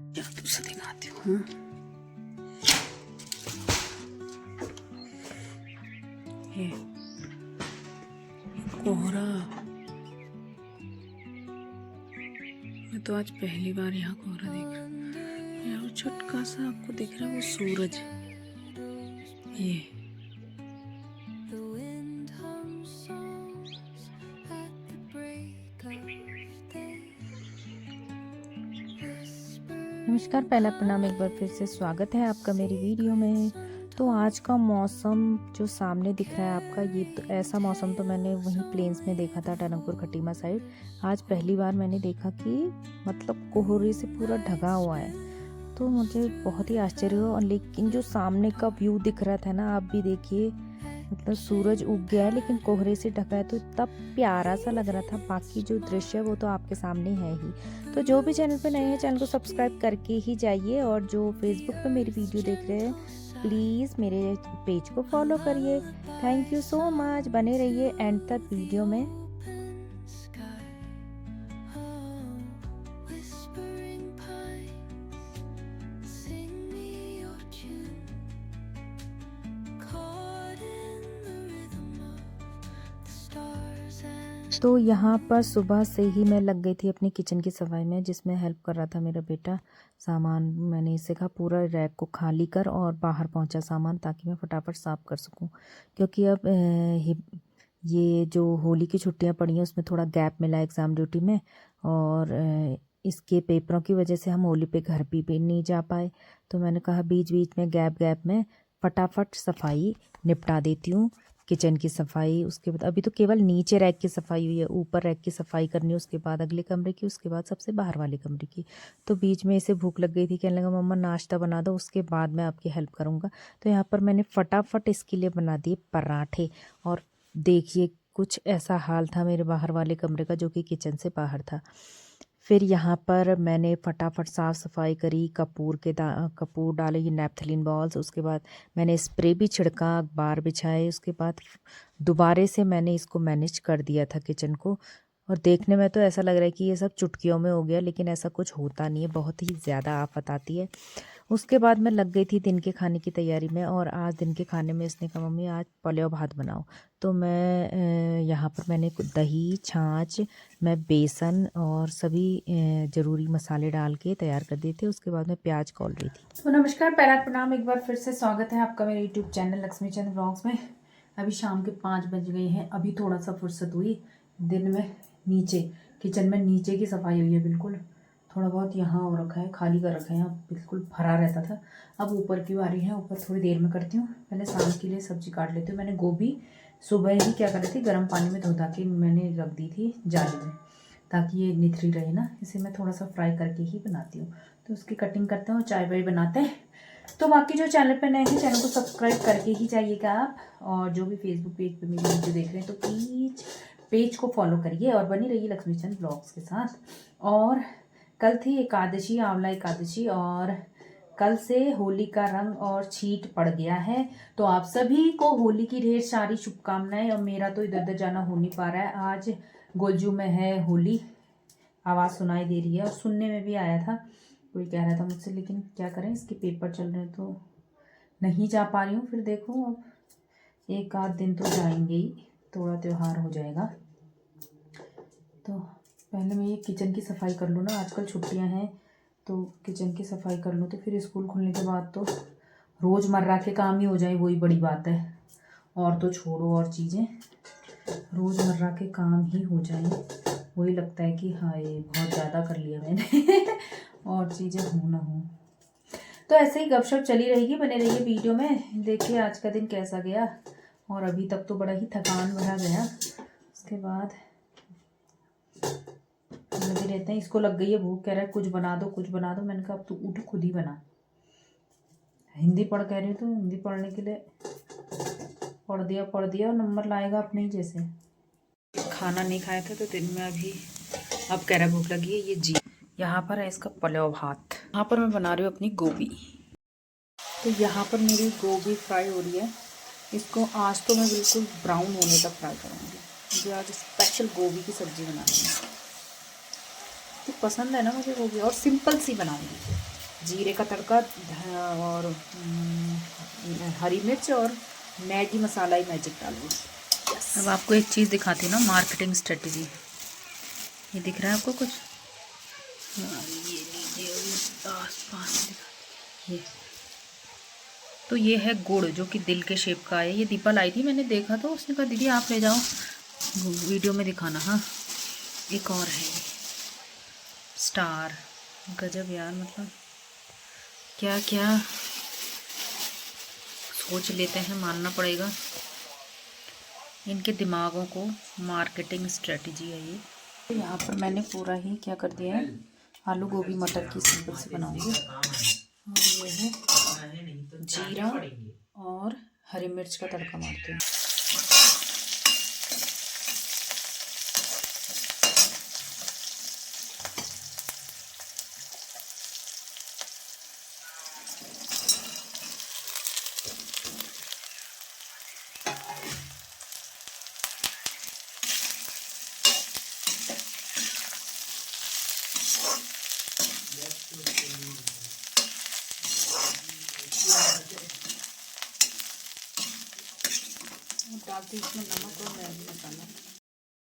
या दूसरा दिखाती हूँ। हाँ, ये कोहरा, मैं तो आज पहली बार यहाँ कोहरा देख रहा हूँ। यहाँ छोटका सा आपको दिख रहा है वो सूरज। ये नमस्कार, पहला प्रणाम, एक बार फिर से स्वागत है आपका मेरी वीडियो में। तो आज का मौसम जो सामने दिख रहा है आपका, ये तो ऐसा मौसम तो मैंने वहीं प्लेन्स में देखा था, टनकपुर खटीमा साइड। आज पहली बार मैंने देखा कि मतलब कोहरे से पूरा ढका हुआ है, तो मुझे बहुत ही आश्चर्य हुआ। और लेकिन जो सामने का व्यू दिख रहा था ना, आप भी देखिए, मतलब सूरज उग गया है लेकिन कोहरे से ढका है, तो इतना प्यारा सा लग रहा था। बाकी जो दृश्य है वो तो आपके सामने है ही। तो जो भी चैनल पे नए हैं, चैनल को सब्सक्राइब करके ही जाइए, और जो फेसबुक पे मेरी वीडियो देख रहे हैं, प्लीज़ मेरे पेज को फॉलो करिए। थैंक यू सो मच, बने रहिए एंड तक वीडियो में। तो यहाँ पर सुबह से ही मैं लग गई थी अपनी किचन की सफाई में, जिसमें हेल्प कर रहा था मेरा बेटा। सामान मैंने इसे कहा पूरा रैक को खाली कर और बाहर पहुँचा सामान, ताकि मैं फटाफट साफ़ कर सकूँ। क्योंकि अब ये जो होली की छुट्टियाँ पड़ी हैं उसमें थोड़ा गैप मिला एग्ज़ाम ड्यूटी में, और इसके पेपरों की वजह से हम होली पे घर भी नहीं जा पाए। तो मैंने कहा बीच बीच में गैप में फटाफट सफाई निपटा देती हूँ, किचन की सफाई। उसके बाद अभी तो केवल नीचे रैक की सफाई हुई है, ऊपर रैक की सफाई करनी है, उसके बाद अगले कमरे की, उसके बाद सबसे बाहर वाले कमरे की। तो बीच में इसे भूख लग गई थी, कहने लगा मम्मा नाश्ता बना दो, उसके बाद मैं आपकी हेल्प करूँगा। तो यहाँ पर मैंने फटाफट इसके लिए बना दिए पराठे। और देखिए कुछ ऐसा हाल था मेरे बाहर वाले कमरे का, जो कि किचन से बाहर था। फिर यहाँ पर मैंने फटाफट साफ़ सफाई करी, कपूर डाले, ये नैप्थलीन बॉल्स। उसके बाद मैंने स्प्रे भी छिड़का, अखबार बिछाए। उसके बाद दोबारे से मैंने इसको मैनेज कर दिया था किचन को। और देखने में तो ऐसा लग रहा है कि ये सब चुटकियों में हो गया, लेकिन ऐसा कुछ होता नहीं है, बहुत ही ज़्यादा आफत आती है। उसके बाद मैं लग गई थी दिन के खाने की तैयारी में, और आज दिन के खाने में इसने कहा मम्मी आज पलेव भात बनाओ। तो मैं यहाँ पर मैंने दही, छाछ, मैं बेसन और सभी ज़रूरी मसाले डाल के तैयार कर दिए थे। उसके बाद मैं प्याज खोल रही थी। तो नमस्कार, पहला प्रणाम, एक बार फिर से स्वागत है आपका मेरे यूट्यूब चैनल लक्ष्मी चंद ब्लॉग्स में। अभी शाम के 5 बज गए हैं। अभी थोड़ा सा फुर्सत हुई। दिन में नीचे किचन में नीचे की सफाई हुई है, बिल्कुल थोड़ा बहुत यहाँ हो रखा है, खाली कर रखा है, यहाँ बिल्कुल भरा रहता था। अब ऊपर की बारी है, ऊपर थोड़ी देर में करती हूँ। पहले शाम के लिए सब्जी काट लेती हूँ। मैंने गोभी सुबह ही क्या कर रही थी, गर्म पानी में धो धा के मैंने रख दी थी जाली में, ताकि ये निथरी रहे ना। इसे मैं थोड़ा सा फ्राई करके ही बनाती हूँ। तो उसकी कटिंग करते हैं और चाय वाय बनाते हैं। तो बाकी जो चैनल पे नए हैं, चैनल को सब्सक्राइब करके ही जाइएगा आप। और जो भी फेसबुक पेज पे मेरी वीडियो देख रहे हैं, तो प्लीज़ पेज को फॉलो करिए और बनी रहिए लक्ष्मी चंद ब्लॉग्स के साथ। और कल थी एकादशी, आंवला एकादशी, और कल से होली का रंग और छीट पड़ गया है। तो आप सभी को होली की ढेर सारी शुभकामनाएं। और मेरा तो इधर उधर जाना हो नहीं पा रहा है। आज गोलजू में है होली, आवाज़ सुनाई दे रही है, और सुनने में भी आया था, कोई कह रहा था मुझसे, लेकिन क्या करें, इसके पेपर चल रहे हैं तो नहीं जा पा रही हूँ। फिर देखो, अब एक आध दिन तो जाएंगे ही, थोड़ा त्यौहार हो जाएगा। तो पहले मैं ये किचन की सफाई कर लूँ ना, आजकल छुट्टियाँ हैं तो किचन की सफाई कर लूँ, तो फिर स्कूल खुलने के बाद तो रोज़मर्रा के काम ही हो जाए, वही बड़ी बात है। और तो छोड़ो और चीज़ें, रोज़मर्रा के काम ही हो जाए, वही लगता है कि हाँ ये बहुत ज़्यादा कर लिया मैंने और चीज़ें हो ना हो। तो ऐसे ही गपशप चली रहेगी, बने रहिए वीडियो में। देखिए आज का दिन कैसा गया। और अभी तक तो बड़ा ही थकान भरा गया। उसके बाद लगे रहते हैं। इसको लग गई है भूख, कह रहा है कुछ बना दो कुछ बना दो। मैंने कहा अब तू उठ, खुद ही बना। हिंदी पढ़ कह रही हूँ तो हिंदी पढ़ने के लिए पढ़ दिया और नंबर लाएगा अपने ही जैसे। खाना नहीं खाया था तो दिन में अभी अब कह रहा भूख लगी है। ये जी यहाँ पर है इसका पलेव भात। यहाँ पर मैं बना रही हूँ अपनी गोभी। तो यहाँ पर मेरी गोभी फ्राई हो रही है। इसको आज तो मैं बिल्कुल ब्राउन होने तक फ्राई करूँगी। मुझे आज स्पेशल गोभी की सब्ज़ी बनानी है। तो पसंद है ना मुझे गोभी, और सिंपल सी बनाऊँगी। जीरे का तड़का और हरी मिर्च और मैगी मसाला ही मैजिक डालूंगी। अब आपको एक चीज़ दिखाती हूँ ना, मार्केटिंग स्ट्रेटजी। ये दिख रहा है आपको कुछ? ये लीजिए, आसपास ये तो ये है गुड़ जो कि दिल के शेप का है। ये दीपा लाई थी, मैंने देखा तो उसने कहा दीदी आप ले जाओ, वीडियो में दिखाना। हाँ, एक और है ये स्टार। गजब यार, मतलब क्या क्या सोच लेते हैं, मानना पड़ेगा इनके दिमागों को। मार्केटिंग स्ट्रेटजी है ये। तो यहाँ पर मैंने पूरा ही क्या कर दिया है, आलू गोभी मटर की सिंपल से बनाऊंगी। और ये है जीरा और हरी मिर्च का तड़का मारती हूँ। डालती इसमें नमक और मैगी मसाला।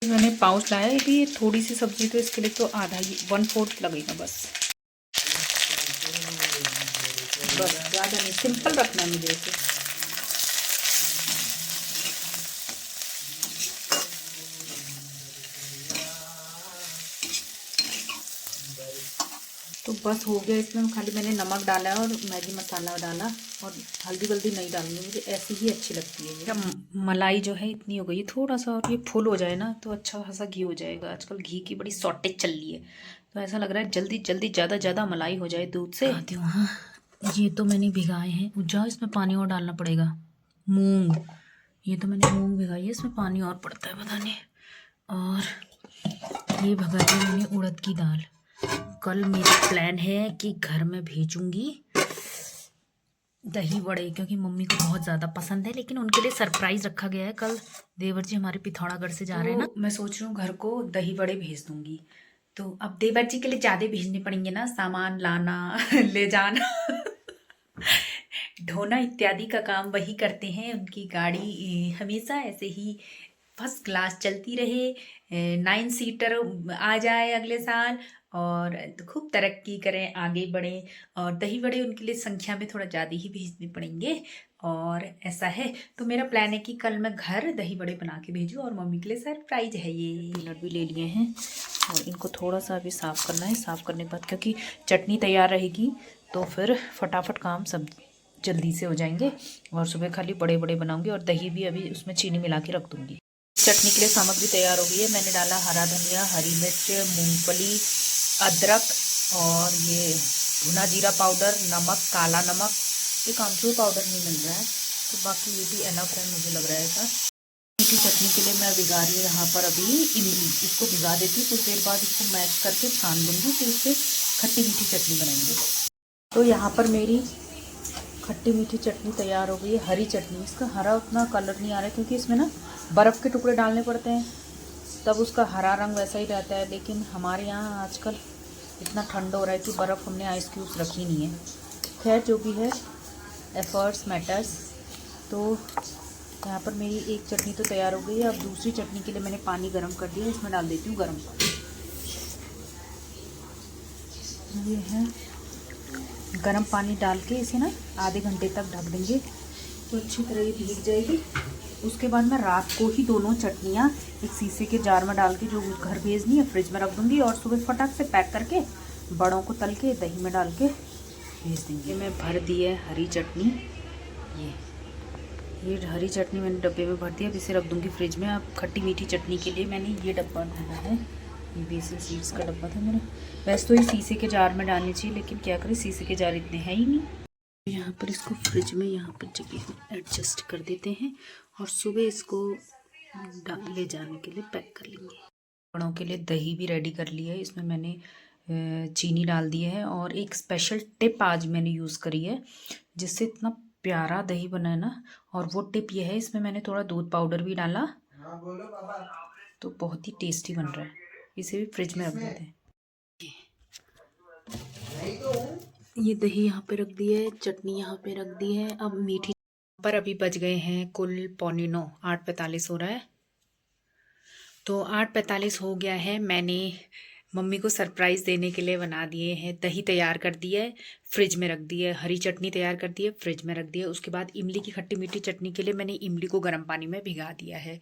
मैंने पाउच लाया है, ये थोड़ी सी सब्जी तो इसके लिए तो आधा ही 1/4 लगेगा बस। ज़्यादा नहीं, सिंपल रखना है मुझे इसे। तो बस हो गया। इसमें खाली मैंने नमक डाला और मैगी मसाला डाला और हल्दी वल्दी नहीं डालनी, मुझे ऐसी ही अच्छी लगती है। ये मलाई जो है इतनी हो गई है, थोड़ा सा और ये फुल हो जाए ना तो अच्छा खासा घी हो जाएगा। आजकल घी की बड़ी शॉर्टेज चल रही है, तो ऐसा लग रहा है जल्दी जल्दी ज़्यादा मलाई हो जाए दूध से। आती हूँ। हाँ, ये तो मैंने भिगाए हैं, जाओ इसमें पानी और डालना पड़ेगा। मूँग, ये तो मैंने मूँग भिगाई है, इसमें पानी और पड़ता है पता नहीं। और ये भगाई है मैंने उड़द की दाल। कल मेरा प्लान है कि घर में भेजूंगी दही बड़े, क्योंकि मम्मी को बहुत ज़्यादा पसंद है, लेकिन उनके लिए सरप्राइज़ रखा गया है। कल देवर जी हमारे पिथौरागढ़ से जा रहे हैं ना, मैं सोच रही हूँ घर को दही बड़े भेज दूंगी। तो अब देवर जी के लिए ज़्यादा भेजने पड़ेंगे ना, सामान लाना ले जाना ढोना इत्यादि का काम वही करते हैं। उनकी गाड़ी हमेशा ऐसे ही फर्स्ट क्लास चलती रहे, 9 सीटर आ जाए अगले साल और खूब तरक्की करें, आगे बढ़ें। और दही बड़े उनके लिए संख्या में थोड़ा ज़्यादा ही भेजने पड़ेंगे। और ऐसा है, तो मेरा प्लान है कि कल मैं घर दही बड़े बना के भेजूँ और मम्मी के लिए सरप्राइज है। ये पीनट भी ले लिए हैं और इनको थोड़ा सा अभी साफ़ करना है। साफ़ करने के बाद क्योंकि चटनी तैयार रहेगी तो फिर फटाफट काम सब जल्दी से हो जाएंगे। और सुबह खाली बड़े बड़े बनाऊंगी और दही भी अभी उसमें चीनी मिला के रख दूंगी। चटनी के लिए सामग्री तैयार हो गई है। मैंने डाला हरा धनिया, हरी मिर्च, मूंगफली, अदरक और ये भुना जीरा पाउडर, नमक, काला नमक। एक आमचूर पाउडर नहीं मिल रहा है, तो बाकी ये भी एनफ है मुझे लग रहा है ऐसा। की चटनी के लिए मैं भिगा रही हूँ यहाँ पर अभी इमली। इसको भिगा देती हूँ, कुछ देर बाद इसको मैश करके छान लूँगी, फिर इससे खट्टी मीठी चटनी बनाएंगे। तो यहाँ पर मेरी खट्टी मीठी चटनी तैयार हो गई है। हरी चटनी, इसका हरा उतना कलर नहीं आ रहा है क्योंकि इसमें ना बर्फ़ के टुकड़े डालने पड़ते हैं, तब उसका हरा रंग वैसा ही रहता है। लेकिन हमारे यहाँ आजकल इतना ठंड हो रहा है कि बर्फ़ हमने आइस क्यूब्स रखी नहीं है। खैर जो भी है, एफर्ट्स मैटर्स। तो यहाँ पर मेरी एक चटनी तो तैयार हो गई है। अब दूसरी चटनी के लिए मैंने पानी गर्म कर दिया, इसमें डाल देती हूँ गर्म पानी। ये है गर्म पानी डाल के इसे ना आधे घंटे तक ढक देंगे तो अच्छी तरह ये भीग जाएगी। उसके बाद मैं रात को ही दोनों चटनियाँ एक शीशे के जार में डाल के जो घर भेजनी है फ्रिज में रख दूँगी और सुबह फटाक से पैक करके बड़ों को तल के दही में डाल के भेज देंगे। मैं भर दी है हरी चटनी। ये हरी चटनी मैंने डब्बे में भर दिया, अब इसे रख दूँगी फ्रिज में। अब खट्टी मीठी चटनी के लिए मैंने ये डब्बा ढूंढा है, ये बेसिल सीड्स का डब्बा था मेरा। वैसे तो ये शीशे के जार में डालनी चाहिए, लेकिन क्या करें शीशे के जार इतने हैं ही नहीं। यहाँ पर इसको फ्रिज में यहाँ पर जगह एडजस्ट कर देते हैं और सुबह इसको ले जाने के लिए पैक कर लेंगे। बड़ों के लिए दही भी रेडी कर लिया है, इसमें मैंने चीनी डाल दी है। और एक स्पेशल टिप आज मैंने यूज़ करी है जिससे इतना प्यारा दही बना है ना, और वो टिप ये है, इसमें मैंने थोड़ा दूध पाउडर भी डाला तो बहुत ही टेस्टी बन रहा है। इसे भी फ्रिज में रख देते हैं। ये दही यहाँ पे रख दी है, चटनी यहाँ पे रख दी है। अब मीठी पर अभी बज गए हैं कुल 8:45, 8:45 हो रहा है। तो 8:45 हो गया है। मैंने मम्मी को सरप्राइज़ देने के लिए बना दिए हैं, दही तैयार कर दी है, फ्रिज में रख दी है, हरी चटनी तैयार कर दी है, फ्रिज में रख दी है। उसके बाद इमली की खट्टी मीठी चटनी के लिए मैंने इमली को गर्म पानी में भिगा दिया है।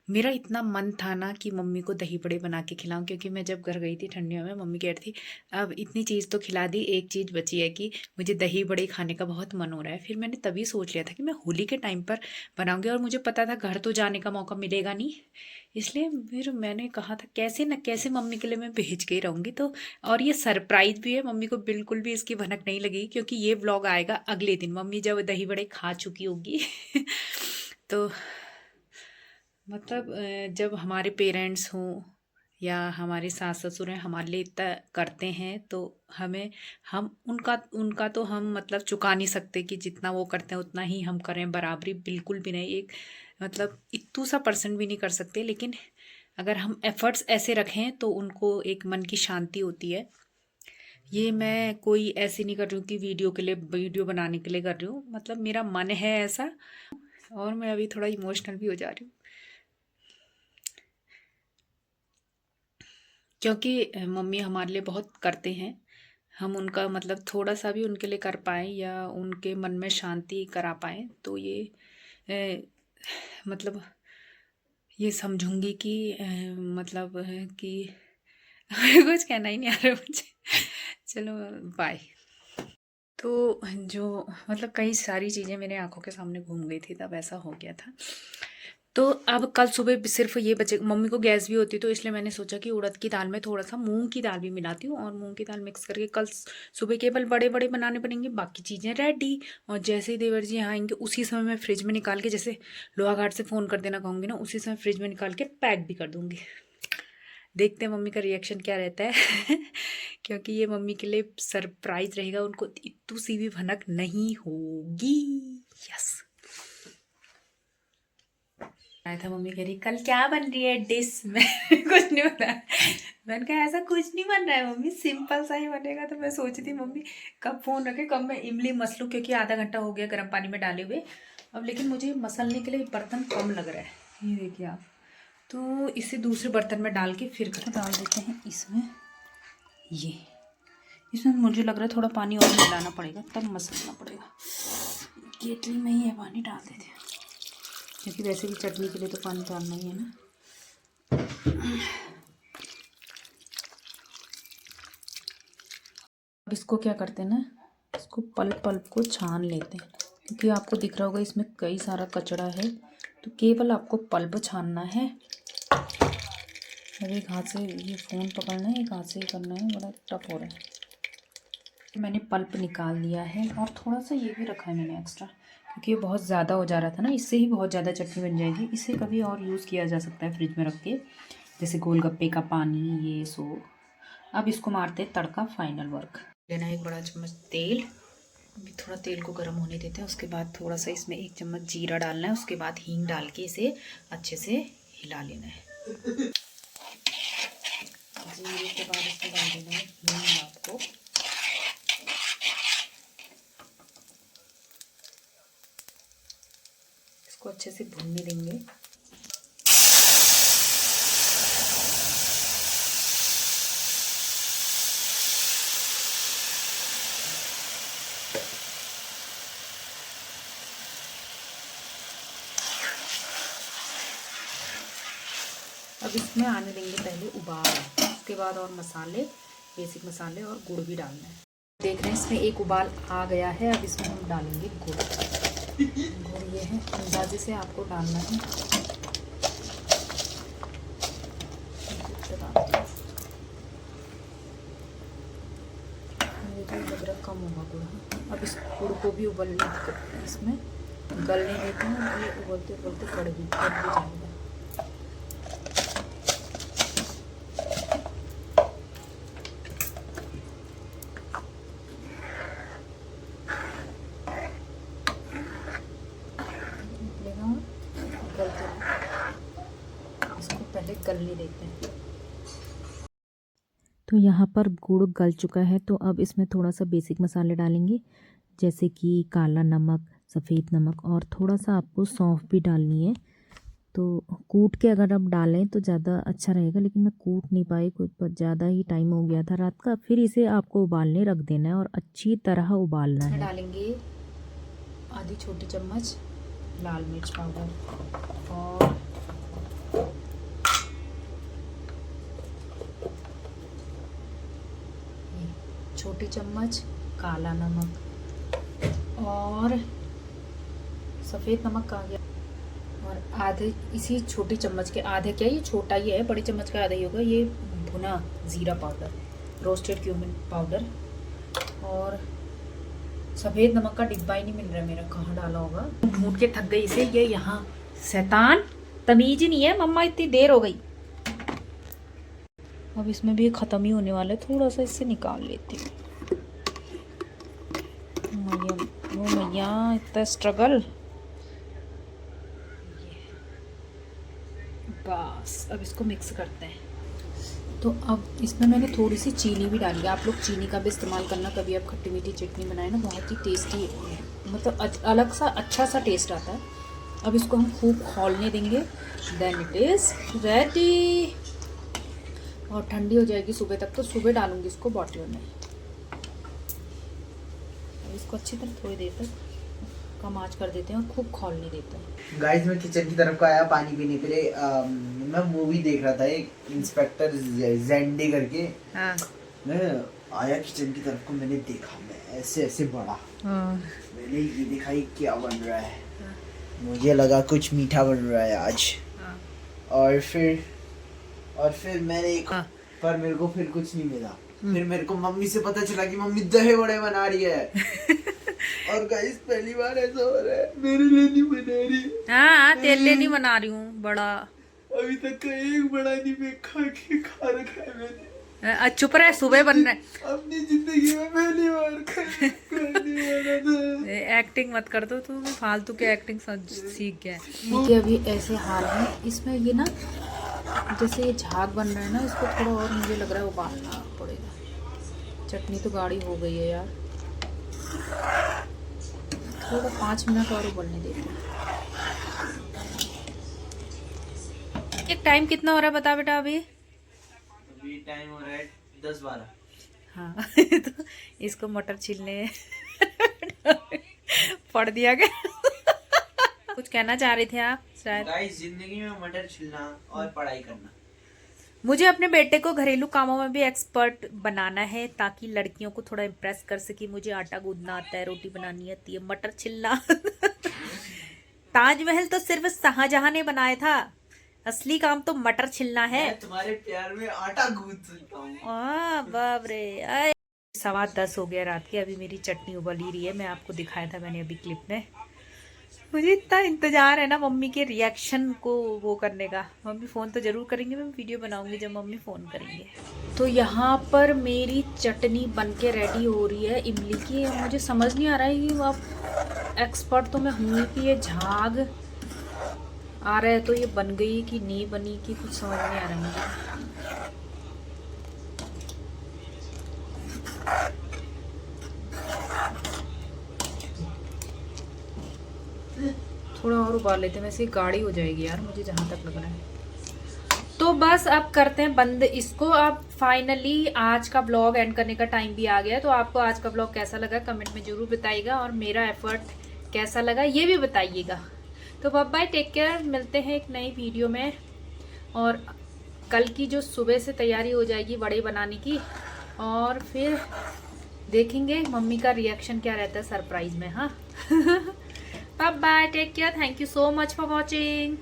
मेरा इतना मन था ना कि मम्मी को दही बड़े बना के खिलाऊं, क्योंकि मैं जब घर गई थी ठंडियों में मम्मी कह रही थी अब इतनी चीज़ तो खिला दी, एक चीज़ बची है कि मुझे दही बड़े खाने का बहुत मन हो रहा है। फिर मैंने तभी सोच लिया था कि मैं होली के टाइम पर बनाऊंगी, और मुझे पता था घर तो जाने का मौका मिलेगा नहीं, इसलिए फिर मैंने कहा था कैसे न कैसे मम्मी के लिए मैं भेज के ही रहूँगी। तो और ये सरप्राइज़ भी है, मम्मी को बिल्कुल भी इसकी भनक नहीं लगी, क्योंकि ये व्लॉग आएगा अगले दिन, मम्मी जब दही बड़े खा चुकी होगी। तो मतलब जब हमारे पेरेंट्स हों या हमारे सास ससुर हैं हमारे लिए इतना करते हैं, तो हमें हम उनका उनका तो हम मतलब चुका नहीं सकते कि जितना वो करते हैं उतना ही हम करें, बराबरी बिल्कुल भी नहीं, एक मतलब इतू सा % भी नहीं कर सकते। लेकिन अगर हम एफ़र्ट्स ऐसे रखें तो उनको एक मन की शांति होती है। ये मैं कोई ऐसे नहीं कर रही हूँ कि वीडियो के लिए, वीडियो बनाने के लिए कर रही हूँ, मतलब मेरा मन है ऐसा। और मैं अभी थोड़ा इमोशनल भी हो जा रही हूँ, क्योंकि मम्मी हमारे लिए बहुत करते हैं। हम उनका मतलब थोड़ा सा भी उनके लिए कर पाएँ या उनके मन में शांति करा पाएँ, तो ये मतलब ये समझूंगी कि मतलब कि कुछ कहना ही नहीं आ रहा मुझे। चलो बाय। तो जो मतलब कई सारी चीज़ें मेरे आंखों के सामने घूम गई थी, तब ऐसा हो गया था। तो अब कल सुबह सिर्फ ये बचे, मम्मी को गैस भी होती, तो इसलिए मैंने सोचा कि उड़द की दाल में थोड़ा सा मूंग की दाल भी मिलाती हूँ, और मूंग की दाल मिक्स करके कल सुबह केवल बड़े बड़े बनाने पड़ेंगे, बाकी चीज़ें रेडी। और जैसे ही देवर जी यहाँ आएंगे उसी समय मैं फ्रिज में निकाल के, जैसे लोहाघाट से फ़ोन कर देना कहूँगी ना, उसी समय फ्रिज में निकाल के पैक भी कर दूँगी। देखते हैं मम्मी का रिएक्शन क्या रहता है। क्योंकि ये मम्मी के लिए सरप्राइज रहेगा, उनको इतू सी भी भनक नहीं होगी। यस। आया था, मम्मी कह रही कल क्या बन रही है डिश में। कुछ नहीं बना। मैंने कहा ऐसा कुछ नहीं बन रहा है मम्मी, सिंपल सा ही बनेगा। तो मैं सोची थी मम्मी कब फ़ोन रखे, कब मैं इमली मस लूँ, क्योंकि आधा घंटा हो गया गर्म पानी में डाले हुए अब। लेकिन मुझे मसलने के लिए बर्तन कम लग रहा है, ये देखिए आप। तो इसे दूसरे बर्तन में डाल के फिर डाल देते हैं इसमें। ये इसमें मुझे लग रहा है थोड़ा पानी और मिलाना पड़ेगा, तब मसलना पड़ेगा। केतली में ही है, पानी डाल देते हैं, क्योंकि वैसे भी चटनी के लिए तो पानी डालना ही है ना। अब इसको क्या करते हैं ना, इसको पल्प को छान लेते हैं, क्योंकि आपको दिख रहा होगा इसमें कई सारा कचरा है, तो केवल आपको पल्प छानना है। और एक हाथ से ये फ़ोन पकड़ना है, एक हाथ से ही करना है, बड़ा टफ हो रहा है। मैंने पल्प निकाल लिया है, और थोड़ा सा ये भी रखा है मैंने एक्स्ट्रा, क्योंकि ये बहुत ज़्यादा हो जा रहा था ना, इससे ही बहुत ज़्यादा चटनी बन जाएगी। इसे कभी और यूज़ किया जा सकता है फ्रिज में रख के, जैसे गोलगप्पे का पानी, ये सो। अब इसको मारते हैं तड़का, फाइनल वर्क। लेना है एक बड़ा चम्मच तेल, अभी थोड़ा तेल को गर्म होने देते हैं। उसके बाद थोड़ा सा इसमें 1 चम्मच जीरा डालना है, उसके बाद हींग डाल के इसे अच्छे से हिला लेना है। जीरे के बाद इसमें डाल देना है हींग आपको। इसको अच्छे से भूनने देंगे। अब इसमें आने देंगे पहले उबाल, उसके बाद और मसाले, बेसिक मसाले और गुड़ भी डालना है। देख रहे हैं इसमें एक उबाल आ गया है। अब इसमें हम डालेंगे गुड़। गुड़ ये है, अंदाजे से आपको डालना है। मुझे लग रहा कम होगा गुड़। अब इस गुड़ को भी उबलने इसमें गलने देते हैं, ये उबलते उबलते कड़ भी जाएगा। इसको पहले गलने देते हैं। तो यहाँ पर गुड़ गल चुका है, तो अब इसमें थोड़ा सा बेसिक मसाले डालेंगे, जैसे कि काला नमक, सफ़ेद नमक और थोड़ा सा आपको सौंफ भी डालनी है। तो कूट के अगर आप डालें तो ज़्यादा अच्छा रहेगा, लेकिन मैं कूट नहीं पाई, कुछ ज़्यादा ही टाइम हो गया था रात का। फिर इसे आपको उबालने रख देना है और अच्छी तरह उबालना है। डालेंगे आधी छोटी चम्मच लाल मिर्च पाउडर और छोटी चम्मच काला नमक और सफ़ेद नमक का गया, और आधे इसी छोटी चम्मच के आधे, क्या ये छोटा ही है, बड़ी चम्मच का आधा ही होगा, ये भुना ज़ीरा पाउडर, रोस्टेड क्यूमिन पाउडर। और सफ़ेद नमक का डिब्बा ही नहीं मिल रहा है मेरा, कहाँ डाला होगा, ढूंढ के थक गई इसे। ये यहाँ शैतान, तमीज ही नहीं है, मम्मा इतनी देर हो गई। अब इसमें भी ख़त्म ही होने वाला है, थोड़ा सा इससे निकाल लेती हूँ। मैया इतना स्ट्रगल। बस अब इसको मिक्स करते हैं। तो अब इसमें मैंने थोड़ी सी चीनी भी डाली है। आप लोग चीनी का भी इस्तेमाल करना, कभी आप खट्टी मीठी चटनी बनाए ना, बहुत ही टेस्टी, मतलब अलग सा अच्छा सा टेस्ट आता है। अब इसको हम खूब खौलने देंगे, देन इट इज़ रेडी। और ठंडी हो जाएगी सुबह तक, तो सुबह डालूंगी इसको बॉटल में। अब इसको अच्छी तरह थोड़ी देर तक कम आंच कर देते हैं और खूब खौलने देते हैं। गाइस मैं किचन की तरफ को आया पानी पीने के लिए। मैं मूवी देख रहा था, एक इंस्पेक्टर जेंडे करके। हाँ। मैं आया किचन की तरफ को, मैंने देखा, मैं ऐसे ऐसे बढ़ा, मैंने ये देखा ये क्या बन रहा है। मुझे लगा कुछ मीठा बन रहा है आज। और फिर मैंने पर मेरे को फिर कुछ नहीं मिला। फिर मेरे को मम्मी से पता चला कि मम्मी दही बड़े बना रही है। और गाइस पहली बार ऐसा हो रहा है, मेरे लिए नहीं बना रही। हाँ, तेरे लिए नहीं बना रही हूँ बड़ा। अभी तक का एक बड़ा नहीं मैं खा रखा है मैंने। चुप रहे, सुबह बन रहा है। अपनी जिंदगी में पहली बार था। एक्टिंग मत कर दो, तू फालतू के एक्टिंग सीख गया। देखिए अभी ऐसे हाल है इसमें, ये ना जैसे ये झाग बन रहा है ना, इसको थोड़ा और मुझे लग रहा है उबालना पड़ेगा। चटनी तो गाढ़ी हो गई है यार, थोड़ा 5 मिनट और उबलने देते हैं। एक टाइम कितना हो रहा है बता बेटा अभी? अभी टाइम हो रहा है 10-12। हाँ तो इसको मटर छीलने पड़ दिया गया। कुछ कहना चाह रहे थे आप शायद? गाइस जिंदगी में मटर छिलना और पढ़ाई करना। मुझे अपने बेटे को घरेलू कामों में भी एक्सपर्ट बनाना है, ताकि लड़कियों को थोड़ा इम्प्रेस कर सके। मुझे आटा गूंदना आता है, रोटी बनानी आती है, मटर छिलना। ताजमहल तो सिर्फ शाहजहां ने बनाया था, असली काम तो मटर छिलना है। मैं तुम्हारे प्यार में आटा गूंद सकता हूँ। बाप रे। 10:15 हो गया रात के, अभी मेरी चटनी उबल ही रही है। मैं आपको दिखाया था मैंने अभी क्लिप में। मुझे इतना इंतजार है ना मम्मी के रिएक्शन को वो करने का। मम्मी फ़ोन तो ज़रूर करेंगे, मैं वीडियो बनाऊंगी जब मम्मी फ़ोन करेंगे। तो यहाँ पर मेरी चटनी बनके रेडी हो रही है इमली की। मुझे समझ नहीं आ रहा है कि अब एक्सपर्ट तो मैं हूँ कि ये झाग आ रहा है तो ये बन गई कि नहीं बनी, कि कुछ समझ नहीं आ रहा मुझे। थोड़ा और उबाल लेते हैं, वैसे गाढ़ी हो जाएगी यार मुझे जहाँ तक लग रहा है। तो बस अब करते हैं बंद इसको। अब फाइनली आज का ब्लॉग एंड करने का टाइम भी आ गया। तो आपको आज का ब्लॉग कैसा लगा कमेंट में ज़रूर बताइएगा, और मेरा एफर्ट कैसा लगा ये भी बताइएगा। तो बाय बाय, टेक केयर, मिलते हैं एक नई वीडियो में। और कल की जो सुबह से तैयारी हो जाएगी वड़े बनाने की, और फिर देखेंगे मम्मी का रिएक्शन क्या रहता है सरप्राइज में। हाँ bye bye, take care, thank you so much for watching.